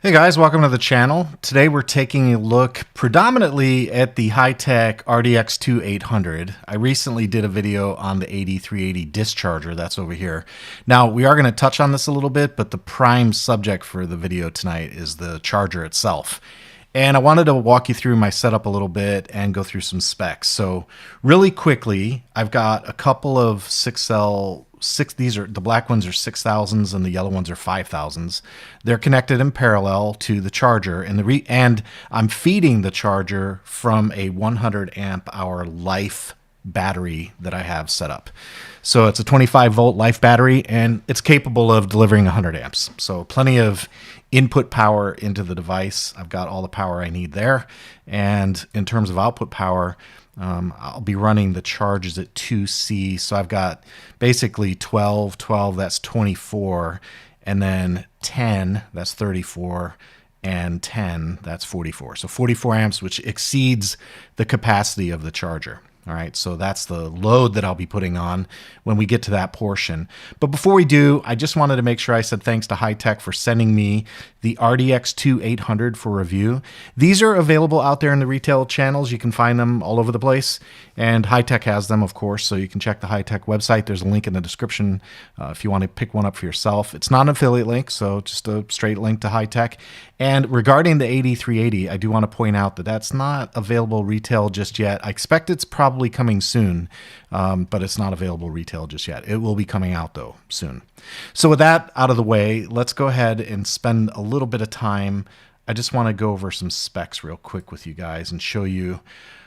Hey guys, welcome to the channel. Today we're taking a look predominantly at the Hitec RDX2 800. I recently did a video on the AD380 discharger that's over here. Now we are going to touch on this a little bit, but the prime subject for the video tonight is the charger itself. And I wanted to walk you through my setup a little bit and go through some specs. So really quickly, I've got a couple of 6L, these are the black ones are 6000s and the yellow ones are 5000s. They're connected in parallel to the charger, and I'm feeding the charger from a 100 amp hour life battery that I have set up. So it's a 25 volt life battery and it's capable of delivering 100 amps. So plenty of input power into the device. I've got all the power I need there. And in terms of output power, I'll be running the charges at 2C. So I've got basically 12, that's 24, and then 10, that's 34, and 10, that's 44. So 44 amps, which exceeds the capacity of the charger. All right, so that's the load that I'll be putting on when we get to that portion. But before we do, I just wanted to make sure I said thanks to Hitec for sending me the RDX2 800 for review. These are available out there in the retail channels. You can find them all over the place. And Hitec has them, of course, so you can check the Hitec website. There's a link in the description if you want to pick one up for yourself. It's not an affiliate link, so just a straight link to Hitec. And regarding the AD380, I do want to point out that that's not available retail just yet. I expect it's probably coming soon, but it's not available retail just yet. It will be coming out, though, soon. So with that out of the way, let's go ahead and spend a little bit of time. I just want to go over some specs real quick with you guys and show you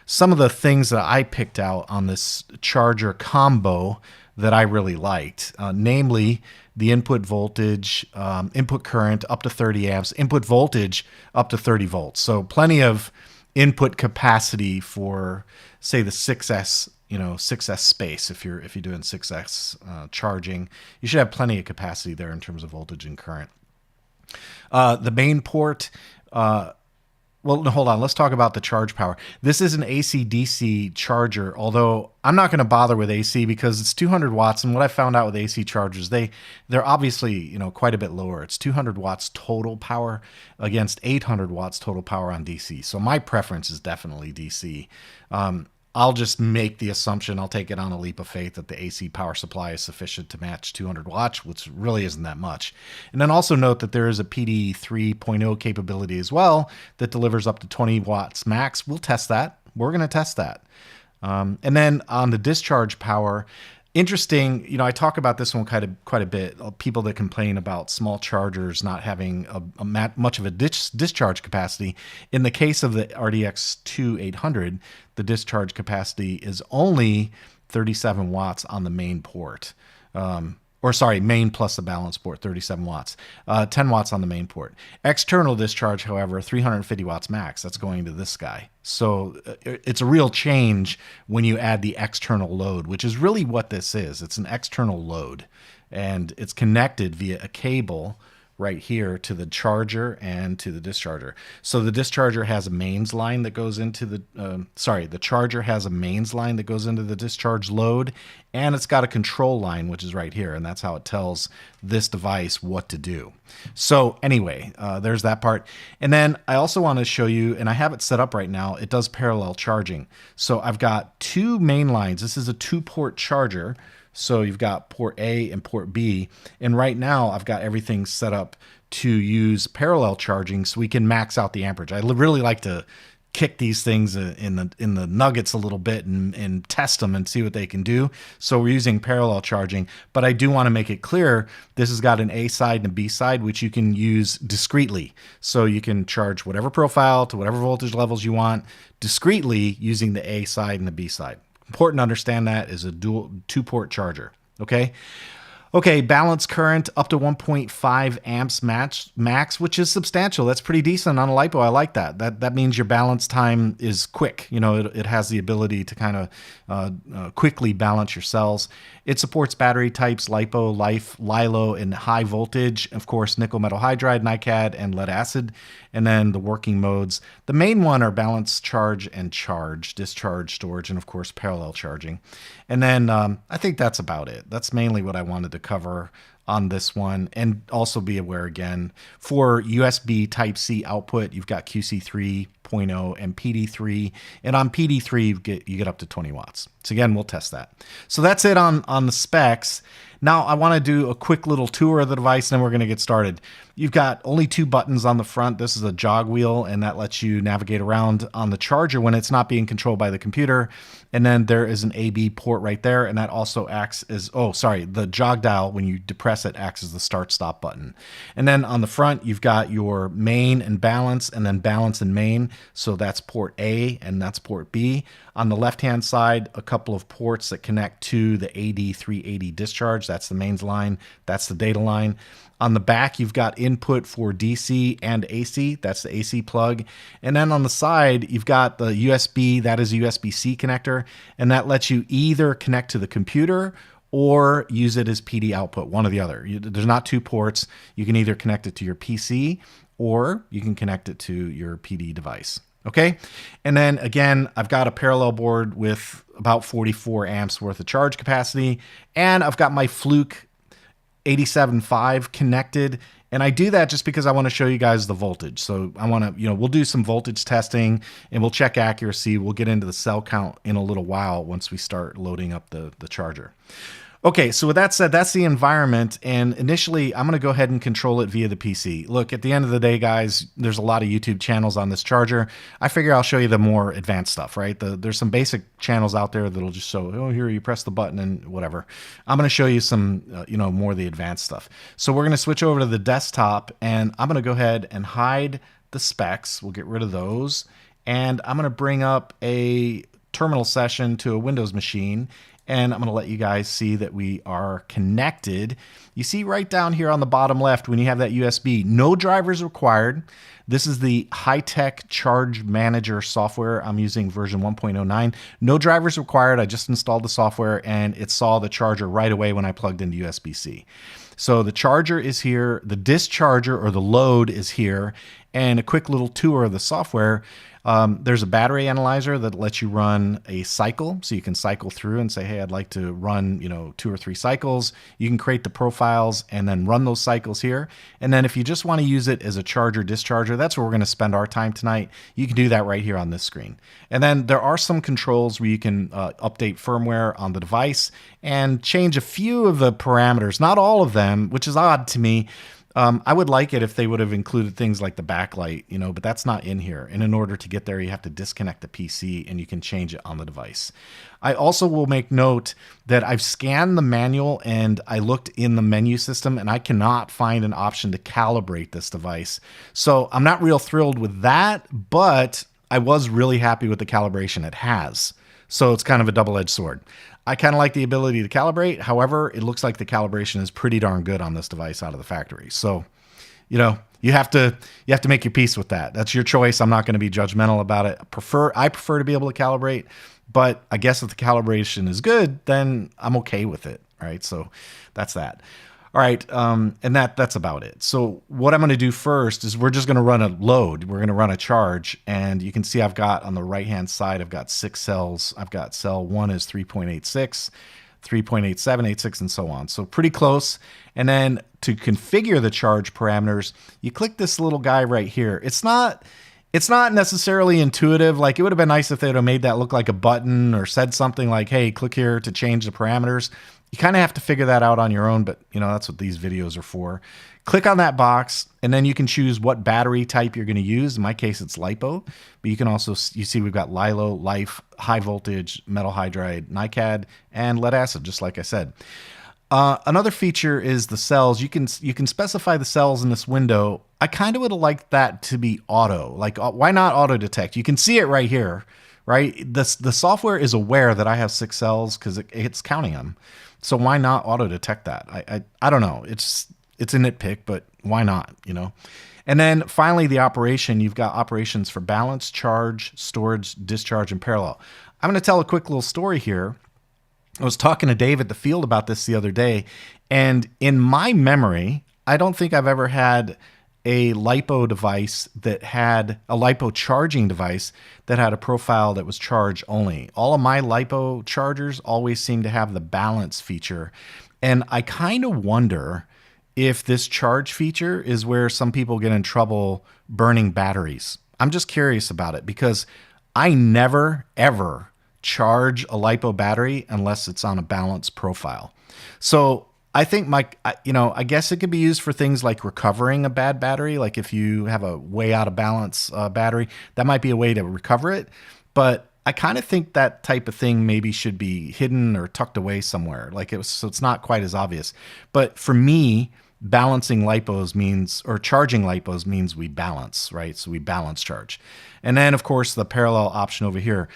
some of the things that I picked out on this charger combo that I really liked, namely the input voltage, input current up to 30 amps, input voltage up to 30 volts. So plenty of input capacity for, say, the 6S, 6S space. If you're doing 6S charging, you should have plenty of capacity there in terms of voltage and current. The main port. Well, hold on. Let's talk about the charge power. This is an AC/DC charger, although I'm not going to bother with AC because it's 200 watts. And what I found out with AC chargers, they're obviously, quite a bit lower. It's 200 watts total power against 800 watts total power on DC. So my preference is definitely DC. I'll just make the assumption, I'll take it on a leap of faith, that the AC power supply is sufficient to match 200 watts, which really isn't that much. And then also note that there is a PD 3.0 capability as well that delivers up to 20 watts max. We'll test that. We're going to test that. And then on the discharge power, interesting, I talk about this one quite a bit. People that complain about small chargers not having much of a discharge capacity. In the case of the RDX2 800, the discharge capacity is only 37 watts on the main port. Main plus the balance port, 37 watts. 10 watts on the main port. External discharge, however, 350 watts max. That's going to this guy. So it's a real change when you add the external load, which is really what this is. It's an external load, and it's connected via a cable right here to the charger and to the discharger. So the discharger has a mains line that goes into the charger has a mains line that goes into the discharge load, and it's got a control line, which is right here, and that's how it tells this device what to do. So anyway, there's that part. And then I also want to show you, and I have it set up right now, it does parallel charging. So I've got two main lines. This is a 2-port charger. So you've got port A and port B. And right now I've got everything set up to use parallel charging so we can max out the amperage. I really like to kick these things in the nuggets a little bit and test them and see what they can do. So we're using parallel charging, but I do want to make it clear this has got an A side and a B side, which you can use discretely. So you can charge whatever profile to whatever voltage levels you want discretely using the A side and the B side. Important to understand that is a dual 2-port charger. Okay, balance current up to 1.5 amps max, which is substantial. That's pretty decent on a LiPo. I like that. That means your balance time is quick. It has the ability to kind of quickly balance your cells. It supports battery types, LiPo, LiLo, and high voltage. Of course, nickel metal hydride, NiCad, and lead acid. And then the working modes. The main one are balance, charge, and charge, discharge, storage, and of course, parallel charging. And then I think that's about it. That's mainly what I wanted to cover on this one. And also be aware again, for USB Type-C output, you've got QC 3.0 and PD3. And on PD3, you get up to 20 watts. So again, we'll test that. So that's it on the specs. Now I want to do a quick little tour of the device, and then we're going to get started. You've got only 2 buttons on the front. This is a jog wheel, and that lets you navigate around on the charger when it's not being controlled by the computer. And then there is an AB port right there, and that also acts as, the jog dial, when you depress it, acts as the start-stop button. And then on the front, you've got your main and balance, and then balance and main. So that's port A, and that's port B. On the left-hand side, a couple of ports that connect to the AD380 discharge. That's the mains line. That's the data line. On the back, you've got input for DC and AC. That's the AC plug. And then on the side, you've got the USB. That is a USB-C connector. And that lets you either connect to the computer or use it as PD output, one or the other. There's not 2 ports. You can either connect it to your PC or you can connect it to your PD device. Okay. And then again, I've got a parallel board with about 44 amps worth of charge capacity. And I've got my Fluke 87.5 connected. And I do that just because I want to show you guys the voltage. So I want to, we'll do some voltage testing and we'll check accuracy. We'll get into the cell count in a little while once we start loading up the charger. Okay, so with that said, that's the environment, and initially I'm going to go ahead and control it via the PC. Look, at the end of the day, guys, there's a lot of YouTube channels on this charger. I figure I'll show you the more advanced stuff, right? There's some basic channels out there that'll just show, oh, here you press the button and whatever. I'm going to show you some, more of the advanced stuff. So we're going to switch over to the desktop, and I'm going to go ahead and hide the specs. We'll get rid of those, and I'm going to bring up a terminal session to a Windows machine. And I'm going to let you guys see that we are connected. You see right down here on the bottom left, when you have that USB, no drivers required. This is the Hitec Charge Manager software. I'm using version 1.09. No drivers required. I just installed the software and it saw the charger right away when I plugged into USB-C. So the charger is here, the discharger or the load is here, and a quick little tour of the software. There's a battery analyzer that lets you run a cycle. So you can cycle through and say, hey, I'd like to run, 2 or 3 cycles. You can create the profiles and then run those cycles here. And then if you just want to use it as a charger discharger, that's where we're going to spend our time tonight. You can do that right here on this screen. And then there are some controls where you can update firmware on the device and change a few of the parameters, not all of them, which is odd to me. I would like it if they would have included things like the backlight, but that's not in here. And in order to get there, you have to disconnect the PC and you can change it on the device. I also will make note that I've scanned the manual and I looked in the menu system and I cannot find an option to calibrate this device. So I'm not real thrilled with that, but I was really happy with the calibration it has. So it's kind of a double-edged sword. I kind of like the ability to calibrate. However, it looks like the calibration is pretty darn good on this device out of the factory. So, you have to make your peace with that. That's your choice. I'm not going to be judgmental about it. I prefer to be able to calibrate, but I guess if the calibration is good, then I'm okay with it. Right? So that's that. All right, and that's about it. So what I'm going to do first is we're just going to run a load. We're going to run a charge, and you can see I've got on the right-hand side, I've got 6 cells. I've got cell 1 is 3.86, 3.87, 86, and so on. So pretty close. And then to configure the charge parameters, you click this little guy right here. It's not necessarily intuitive. Like, it would have been nice if they would have made that look like a button or said something like, hey, click here to change the parameters. You kind of have to figure that out on your own, but that's what these videos are for. Click on that box, and then you can choose what battery type you're going to use. In my case, it's LiPo, but you can also, you see we've got LiLo, Life, high voltage, metal hydride, NiCad, and lead acid, just like I said. Another feature is the cells. You can specify the cells in this window. I kind of would have liked that to be auto. Like, why not auto detect? You can see it right here, right? The software is aware that I have 6 cells because it's counting them. So why not auto detect that? I don't know. It's a nitpick, but why not, And then finally, the operation. You've got operations for balance, charge, storage, discharge, and parallel. I'm going to tell a quick little story here. I was talking to Dave at the field about this the other day, and in my memory, I don't think I've ever had a LiPo device that had a LiPo charging device that had a profile that was charge only. All of my LiPo chargers always seem to have the balance feature. And I kind of wonder if this charge feature is where some people get in trouble burning batteries. I'm just curious about it because I never, ever charge a LiPo battery unless it's on a balanced profile. So I think I guess it could be used for things like recovering a bad battery. Like if you have a way out of balance battery, that might be a way to recover it. But I kind of think that type of thing maybe should be hidden or tucked away somewhere. So it's not quite as obvious. But for me, balancing lipos means, or charging lipos means we balance, right? So we balance charge. And then of course the parallel option over here.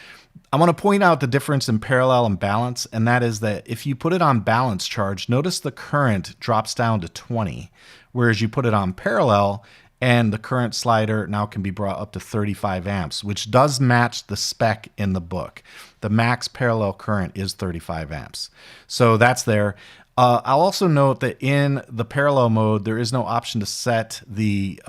I want to point out the difference in parallel and balance, and that is that if you put it on balance charge, notice the current drops down to 20, whereas you put it on parallel and the current slider now can be brought up to 35 amps, which does match the spec in the book. The max parallel current is 35 amps. So that's there. I'll also note that in the parallel mode, there is no option to set the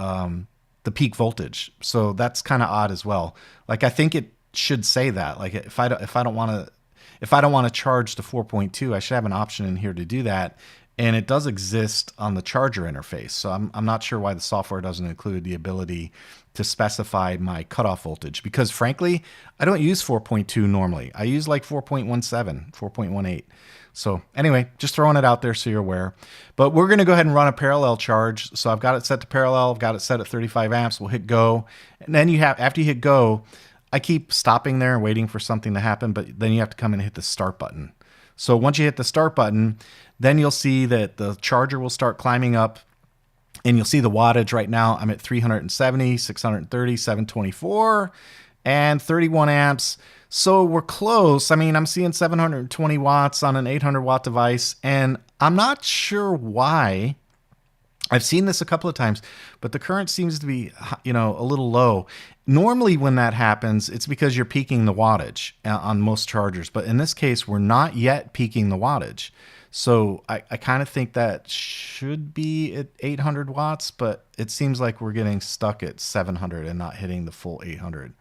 peak voltage. So that's kind of odd as well. Like I think it should say that. Like if I don't want to charge to 4.2, I should have an option in here to do that. And it does exist on the charger interface. So I'm not sure why the software doesn't include the ability to specify my cutoff voltage, because frankly, I don't use 4.2 normally. I use like 4.17, 4.18. So anyway, just throwing it out there so you're aware. But we're going to go ahead and run a parallel charge. So I've got it set to parallel. I've got it set at 35 amps. We'll hit go. And then after you hit go, I keep stopping there and waiting for something to happen, but then you have to come and hit the start button. So once you hit the start button, then you'll see that the charger will start climbing up, and you'll see the wattage. Right now I'm at 370, 630, 724, and 31 amps. So we're close. I mean, I'm seeing 720 watts on an 800 watt device, and I'm not sure why. I've seen this a couple of times, but the current seems to be, a little low. Normally when that happens, it's because you're peaking the wattage on most chargers. But in this case, we're not yet peaking the wattage. So I kind of think that should be at 800 watts, but it seems like we're getting stuck at 700 and not hitting the full 800.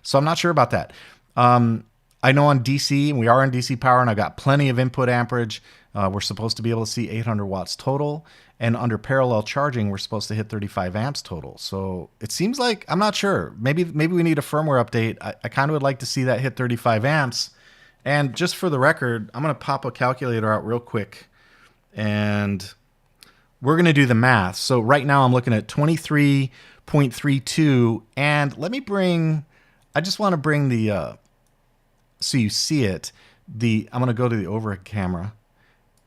So I'm not sure about that. I know on DC, and we are on DC power, and I've got plenty of input amperage. We're supposed to be able to see 800 watts total. And under parallel charging, we're supposed to hit 35 amps total. So it seems like, I'm not sure. Maybe we need a firmware update. I kind of would like to see that hit 35 amps. And just for the record, I'm going to pop a calculator out real quick, and we're going to do the math. So right now I'm looking at 23.32, and I just want to bring the, so you see it, I'm going to go to the overhead camera,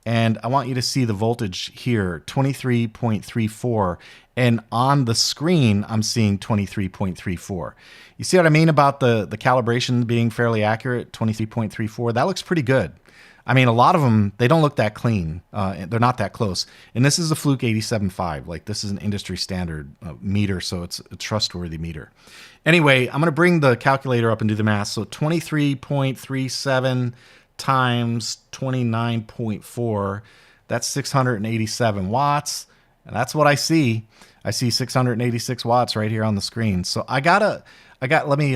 and I want you to see the voltage here, 23.34. And on the screen, I'm seeing 23.34. You see what I mean about the calibration being fairly accurate, 23.34? That looks pretty good. I mean, a lot of them, they don't look that clean. They're not that close. And this is a Fluke 87.5. Like, this is an industry standard meter, so it's a trustworthy meter. Anyway, I'm going to bring the calculator up and do the math. So 23.37 times 29.4, that's 687 watts. And that's what I see. I see 686 watts right here on the screen. So let me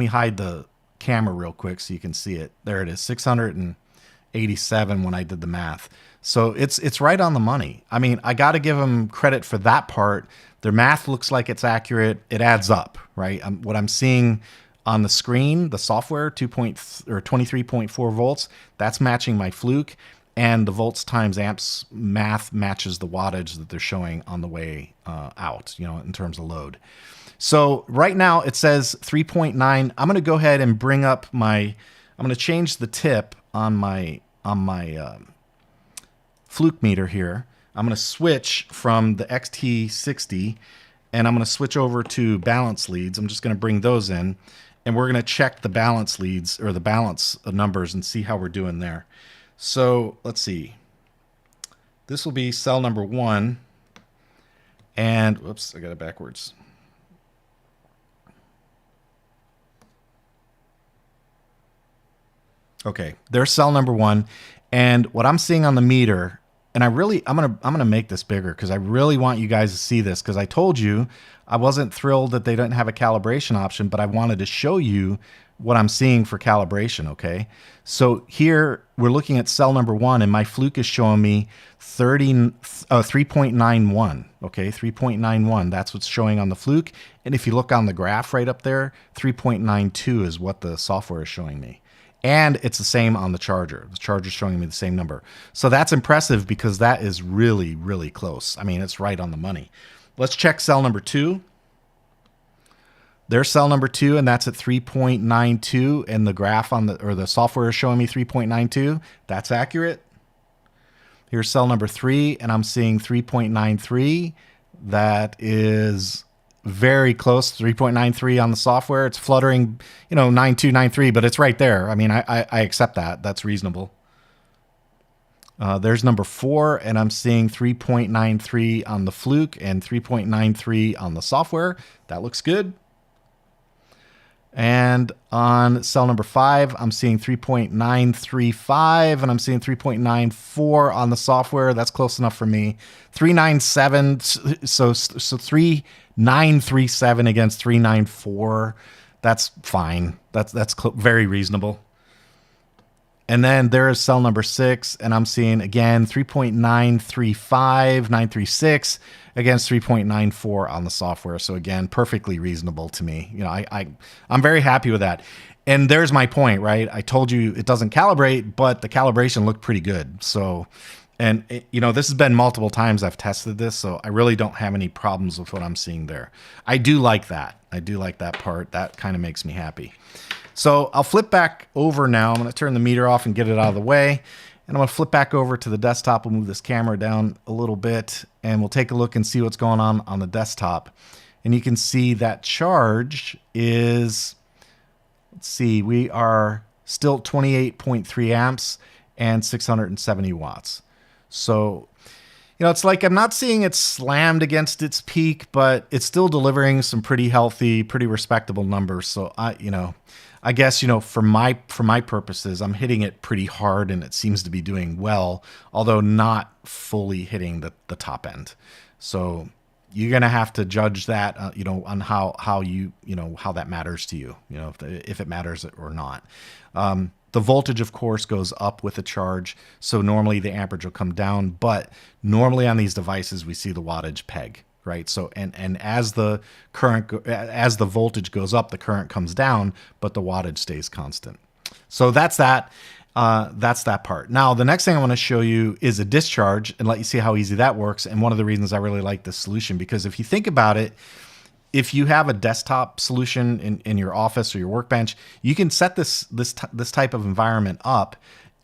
hide the camera real quick so you can see it. There it is, 687 when I did the math. So it's right on the money. I mean, I got to give them credit for that part. Their math looks like it's accurate. It adds up, right? What I'm seeing on the screen, the software, 23.4 volts, that's matching my Fluke, and the volts times amps math matches the wattage that they're showing on the way out, in terms of load. So right now it says 3.9. I'm going to go ahead and bring up I'm going to change the tip on my Fluke meter here. I'm going to switch from the XT60, and I'm going to switch over to balance leads. I'm just going to bring those in, and we're going to check the balance leads, or the balance numbers, and see how we're doing there. So let's see. This will be cell number 1. And whoops, I got it backwards. Okay, there's cell number 1. And what I'm seeing on the meter And I'm gonna make this bigger because I really want you guys to see this, because I told you I wasn't thrilled that they didn't have a calibration option, but I wanted to show you what I'm seeing for calibration. Okay, so here we're looking at cell number 1, and my fluke is showing me 3.91. Okay, 3.91. That's what's showing on the fluke. And if you look on the graph right up there, 3.92 is what the software is showing me. And it's the same on the charger. The charger's showing me the same number. So that's impressive because that is really, really close. I mean, it's right on the money. Let's check cell number 2. There's cell number 2, and that's at 3.92, and the graph on the software is showing me 3.92. That's accurate. Here's cell number 3, and I'm seeing 3.93. That is very close, 3.93 on the software. It's fluttering, 92, 93, but it's right there. I mean, I accept that. That's reasonable. There's number 4, and I'm seeing 3.93 on the fluke and 3.93 on the software. That looks good. And on cell number 5, I'm seeing 3.935, and I'm seeing 3.94 on the software. That's close enough for me. 397, so 3937 against 394. That's fine. That's very reasonable. And then there is cell number 6, and I'm seeing, again, 3.935, 936 against 3.94 on the software. So again, perfectly reasonable to me. I'm very happy with that. And there's my point, right? I told you it doesn't calibrate, but the calibration looked pretty good. So, and this has been multiple times I've tested this, so I really don't have any problems with what I'm seeing there. I do like that. I do like that part. That kind of makes me happy. So I'll flip back over now. I'm going to turn the meter off and get it out of the way. And I'm going to flip back over to the desktop. We'll move this camera down a little bit, and we'll take a look and see what's going on the desktop. And you can see that charge is, let's see, we are still 28.3 amps and 670 watts. So, it's like I'm not seeing it slammed against its peak, but it's still delivering some pretty healthy, pretty respectable numbers. So I guess, for my purposes, I'm hitting it pretty hard, and it seems to be doing well, although not fully hitting the top end. So you're going to have to judge that, on how that matters to you, if it matters or not. The voltage, of course, goes up with the charge. So normally the amperage will come down, but normally on these devices, we see the wattage peg. Right. So and as the voltage goes up, the current comes down, but the wattage stays constant. So that's that. That's that part. Now, the next thing I want to show you is a discharge and let you see how easy that works. And one of the reasons I really like this solution, because if you think about it, if you have a desktop solution in your office or your workbench, you can set this type of environment up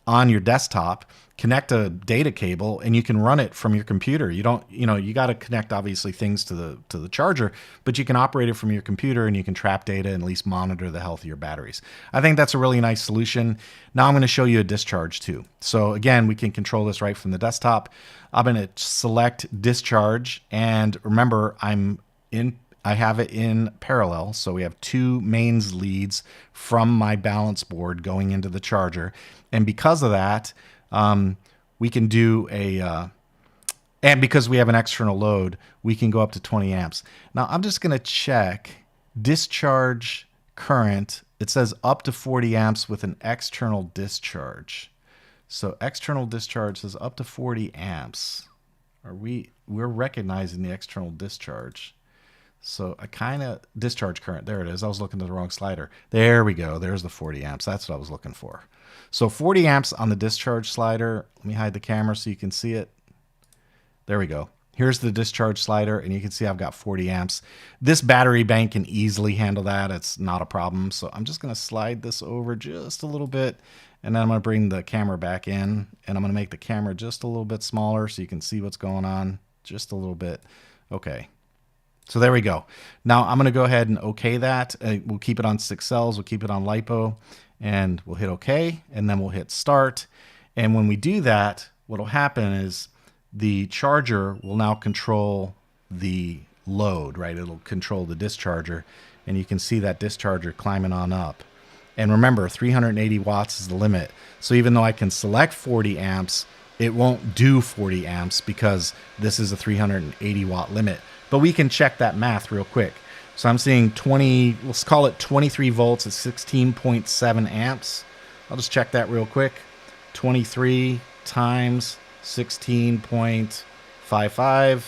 on your desktop, connect a data cable, and you can run it from your computer. You don't, you got to connect obviously things to the charger, but you can operate it from your computer, and you can trap data and at least monitor the health of your batteries. I think that's a really nice solution. Now I'm going to show you a discharge too. So again, we can control this right from the desktop. I'm going to select discharge, and remember I have it in parallel. So we have 2 mains leads from my balance board going into the charger. And because of that, we can do and because we have an external load, we can go up to 20 amps. Now I'm just going to check discharge current. It says up to 40 amps with an external discharge. So external discharge says up to 40 amps. We're recognizing the external discharge. So I discharge current. There it is. I was looking at the wrong slider. There we go. There's the 40 amps. That's what I was looking for. So 40 amps on the discharge slider. Let me hide the camera so you can see it. There we go. Here's the discharge slider, and you can see I've got 40 amps. This battery bank can easily handle that. It's not a problem. So I'm just going to slide this over just a little bit, and then I'm going to bring the camera back in, and I'm going to make the camera just a little bit smaller so you can see what's going on just a little bit. Okay. So there we go. Now I'm going to go ahead and OK that. We'll keep it on 6 cells. We'll keep it on LiPo, and we'll hit OK, and then we'll hit start. And when we do that, what will happen is the charger will now control the load, right? It'll control the discharger, and you can see that discharger climbing on up. And remember, 380 watts is the limit. So even though I can select 40 amps, it won't do 40 amps because this is a 380 watt limit. But we can check that math real quick. So I'm seeing 20, let's call it 23 volts at 16.7 amps. I'll just check that real quick. 23 times 16.55,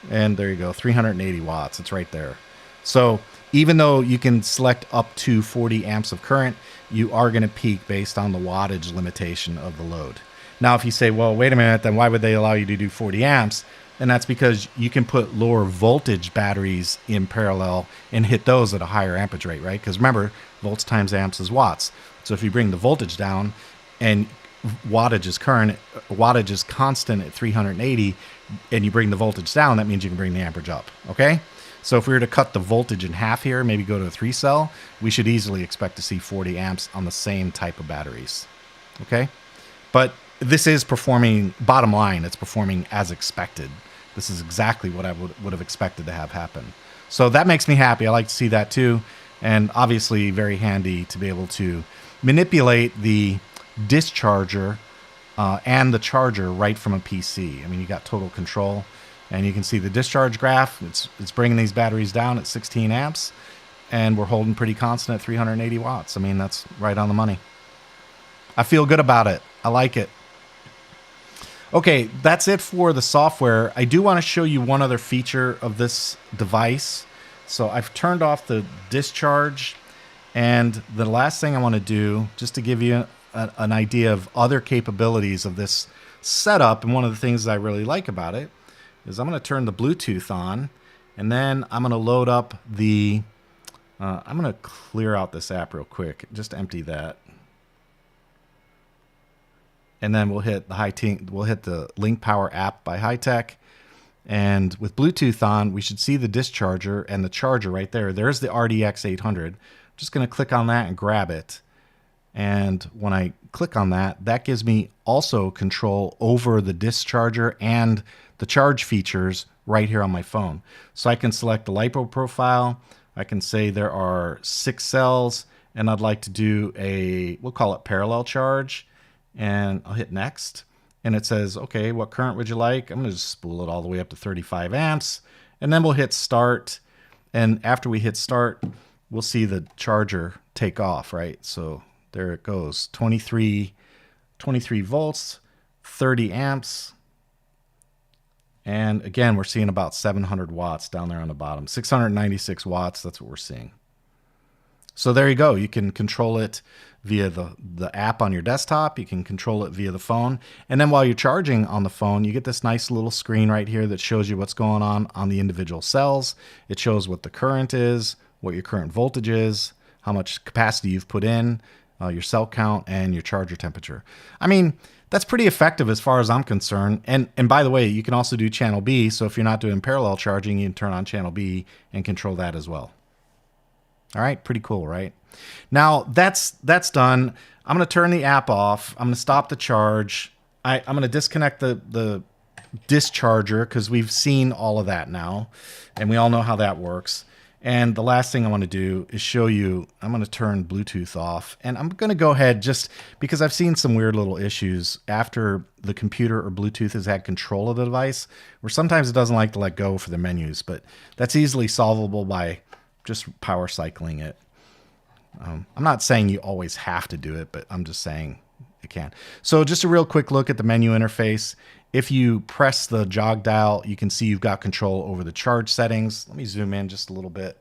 and there you go, 380 watts. It's right there. So even though you can select up to 40 amps of current, you are going to peak based on the wattage limitation of the load. Now, if you say, well, wait a minute, then why would they allow you to do 40 amps? And that's because you can put lower voltage batteries in parallel and hit those at a higher amperage rate, right? Because remember, volts times amps is watts. So if you bring the voltage down and wattage is constant at 380, and you bring the voltage down, that means you can bring the amperage up, okay? So if we were to cut the voltage in half here, maybe go to a 3-cell, we should easily expect to see 40 amps on the same type of batteries, okay? But this is performing, bottom line, it's performing as expected. This is exactly what I would have expected to have happen. So that makes me happy. I like to see that too. And obviously very handy to be able to manipulate the discharger and the charger right from a PC. I mean, you got total control. And you can see the discharge graph. It's bringing these batteries down at 16 amps. And we're holding pretty constant at 380 watts. I mean, that's right on the money. I feel good about it. I like it. Okay, that's it for the software. I do want to show you one other feature of this device. So I've turned off the discharge, and the last thing I want to do, just to give you an idea of other capabilities of this setup, and one of the things I really like about it, is I'm going to turn the Bluetooth on, and then I'm going to load up the, I'm going to clear out this app real quick, just empty that. And then we'll hit the Link Power app by Hitec. And with Bluetooth on, we should see the discharger and the charger right there. There's the RDX800. I'm just going to click on that and grab it. And when I click on that, that gives me also control over the discharger and the charge features right here on my phone. So I can select the LiPo profile. I can say there are 6 cells, and I'd like to do a, we'll call it parallel charge. And I'll hit next, and it says, okay, what current would you like? I'm going to just spool it all the way up to 35 amps, and then we'll hit start. And after we hit start, we'll see the charger take off, right? So there it goes, 23 volts, 30 amps. And again, we're seeing about 700 watts down there on the bottom, 696 watts. That's what we're seeing. So there you go. You can control it via the app on your desktop. You can control it via the phone. And then while you're charging on the phone, you get this nice little screen right here that shows you what's going on the individual cells. It shows what the current is, what your current voltage is, how much capacity you've put in, your cell count, and your charger temperature. I mean, that's pretty effective as far as I'm concerned. And by the way, you can also do channel B. So if you're not doing parallel charging, you can turn on channel B and control that as well. All right, pretty cool, right? Now that's done. I'm going to turn the app off. I'm going to stop the charge. I'm going to disconnect the discharger because we've seen all of that now, and we all know how that works. And the last thing I want to do is show you, I'm going to turn Bluetooth off, and I'm going to go ahead just because I've seen some weird little issues after the computer or Bluetooth has had control of the device, where sometimes it doesn't like to let go for the menus, but that's easily solvable by just power cycling it. I'm not saying you always have to do it, but I'm just saying it can. So just a real quick look at the menu interface. If you press the jog dial, you can see you've got control over the charge settings. Let me zoom in just a little bit.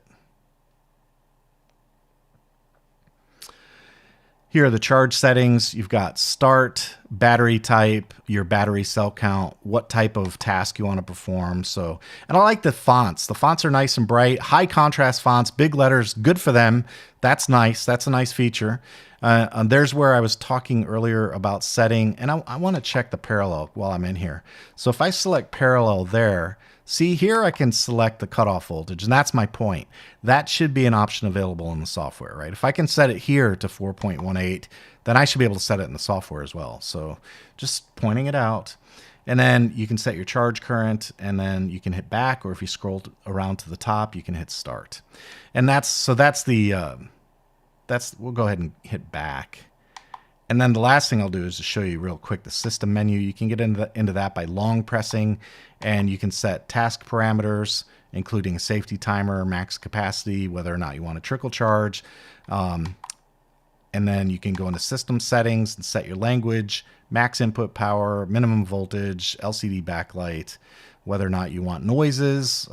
Here are the charge settings. You've got start, battery type, your battery cell count, what type of task you want to perform. So, and I like the fonts. The fonts are nice and bright, high contrast fonts, big letters, good for them. That's nice. That's a nice feature. There's where I was talking earlier about setting, and I want to check the parallel while I'm in here. So if I select parallel there, see here I can select the cutoff voltage, and that's my point. That should be an option available in the software, right? If I can set it here to 4.18, then I should be able to set it in the software as well. So just pointing it out. And then you can set your charge current, and then you can hit back, or if you scroll around to the top, you can hit start. And we'll go ahead and hit back. And then the last thing I'll do is to show you real quick the system menu. You can get into that by long pressing, and you can set task parameters, including a safety timer, max capacity, whether or not you want to trickle charge. And then you can go into system settings and set your language, max input power, minimum voltage, LCD backlight, whether or not you want noises,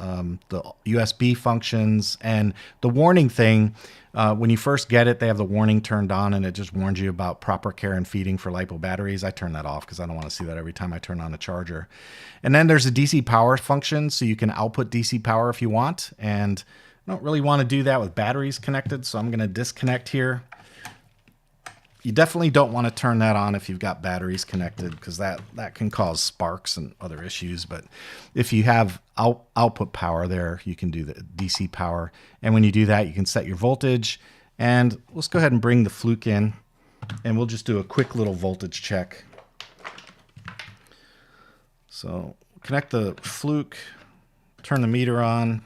the USB functions, and the warning thing. When you first get it, they have the warning turned on, and it just warns you about proper care and feeding for LiPo batteries. I turn that off because I don't want to see that every time I turn on a charger. And then there's a DC power function, so you can output DC power if you want. And I don't really want to do that with batteries connected, so I'm going to disconnect here. You definitely don't want to turn that on if you've got batteries connected, because that can cause sparks and other issues. But if you have output power there, you can do the DC power. And when you do that, you can set your voltage. And let's go ahead and bring the fluke in, and we'll just do a quick little voltage check. So connect the fluke, turn the meter on,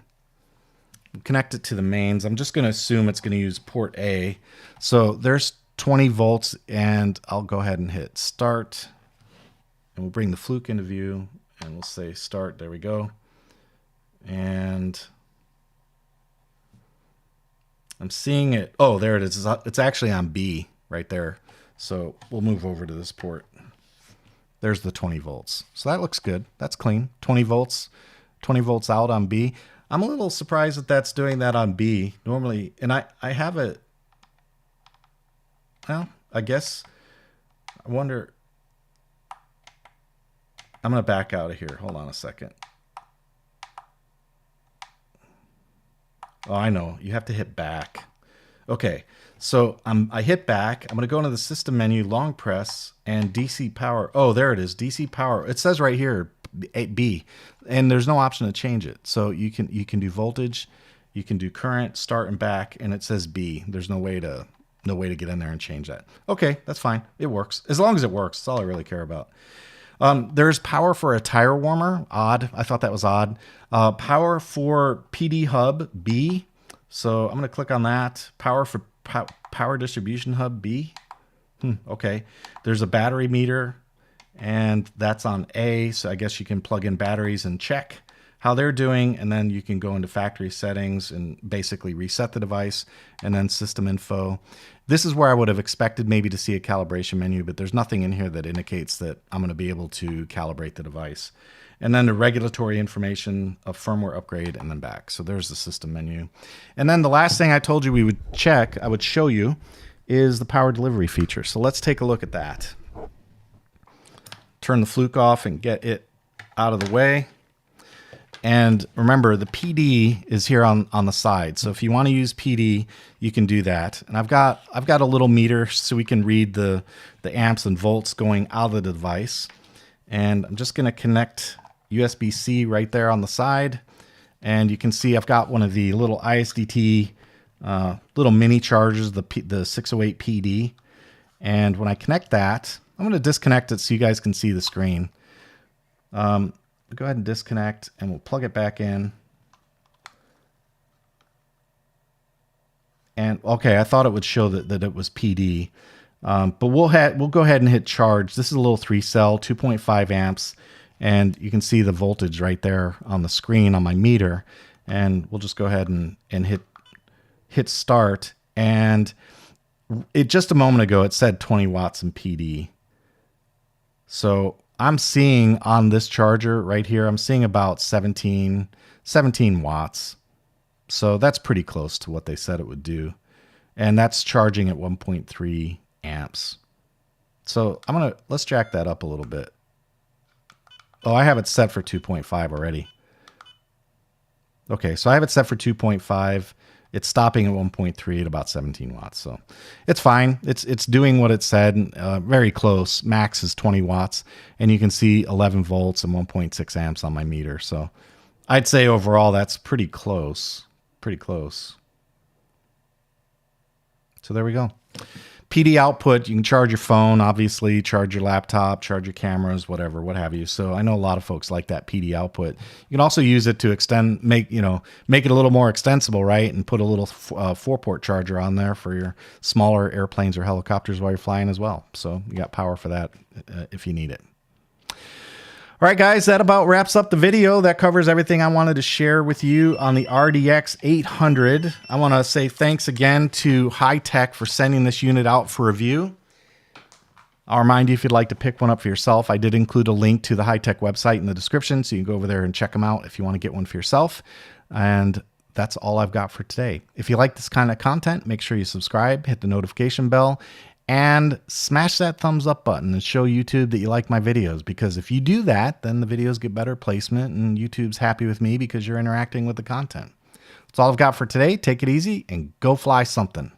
connect it to the mains. I'm just going to assume it's going to use port A. So there's 20 volts, and I'll go ahead and hit start, and we'll bring the fluke into view, and we'll say start. There we go. And I'm seeing it. Oh, there it is. It's actually on B right there. So we'll move over to this port. There's the 20 volts. So that looks good. That's clean. 20 volts out on B. I'm a little surprised that that's doing that on B normally. And I have it. Well, I guess, I wonder, I'm going to back out of here. Hold on a second. Oh, I know. You have to hit back. Okay, so I hit back. I'm going to go into the system menu, long press, and DC power. Oh, there it is, DC power. It says right here, B, and there's no option to change it. So you can do voltage, you can do current, start and back, and it says B. There's no way to get in there and change that. Okay, that's fine. It works. As long as it works, that's all I really care about. There's power for a tire warmer. Odd. I thought that was odd. Power for PD hub, B. So I'm going to click on that. Power for power distribution hub, B. Okay. There's a battery meter, and that's on A. So I guess you can plug in batteries and check how they're doing, and then you can go into factory settings and basically reset the device, and then system info. This is where I would have expected maybe to see a calibration menu, but there's nothing in here that indicates that I'm going to be able to calibrate the device. And then the regulatory information, a firmware upgrade, and then back. So there's the system menu. And then the last thing I told you we would check, I would show you, is the power delivery feature. So let's take a look at that. Turn the fluke off and get it out of the way. And remember, the PD is here on the side. So if you want to use PD, you can do that. And I've got a little meter so we can read the amps and volts going out of the device. And I'm just going to connect USB-C right there on the side. And you can see I've got one of the little ISDT little mini chargers, the 608 PD. And when I connect that, I'm going to disconnect it so you guys can see the screen. Go ahead and disconnect, and we'll plug it back in. And okay, I thought it would show that it was PD, but we'll go ahead and hit charge. This is a little 3-cell, 2.5 amps, and you can see the voltage right there on the screen on my meter. And we'll just go ahead and hit start. And just a moment ago it said 20 watts in PD. So I'm seeing on this charger right here, I'm seeing about 17 watts. So that's pretty close to what they said it would do. And that's charging at 1.3 amps. So let's jack that up a little bit. Oh, I have it set for 2.5 already. Okay, so I have it set for 2.5. It's stopping at 1.3 at about 17 watts. So it's fine. It's doing what it said, very close. Max is 20 watts. And you can see 11 volts and 1.6 amps on my meter. So I'd say overall that's pretty close. Pretty close. So there we go. PD output, you can charge your phone, obviously, charge your laptop, charge your cameras, whatever, what have you. So I know a lot of folks like that PD output. You can also use it to extend, make it a little more extensible, right? And put a little 4-port charger on there for your smaller airplanes or helicopters while you're flying as well. So you got power for that if you need it. All right, guys, that about wraps up the video. That covers everything I wanted to share with you on the RDX 800. I want to say thanks again to Hitec for sending this unit out for review. I'll remind you, if you'd like to pick one up for yourself, I did include a link to the Hitec website in the description, so you can go over there and check them out if you want to get one for yourself. And that's all I've got for today. If you like this kind of content, make sure you subscribe, hit the notification bell, and smash that thumbs up button and show YouTube that you like my videos, because if you do that, then the videos get better placement and YouTube's happy with me because you're interacting with the content. That's all I've got for today. Take it easy and go fly something.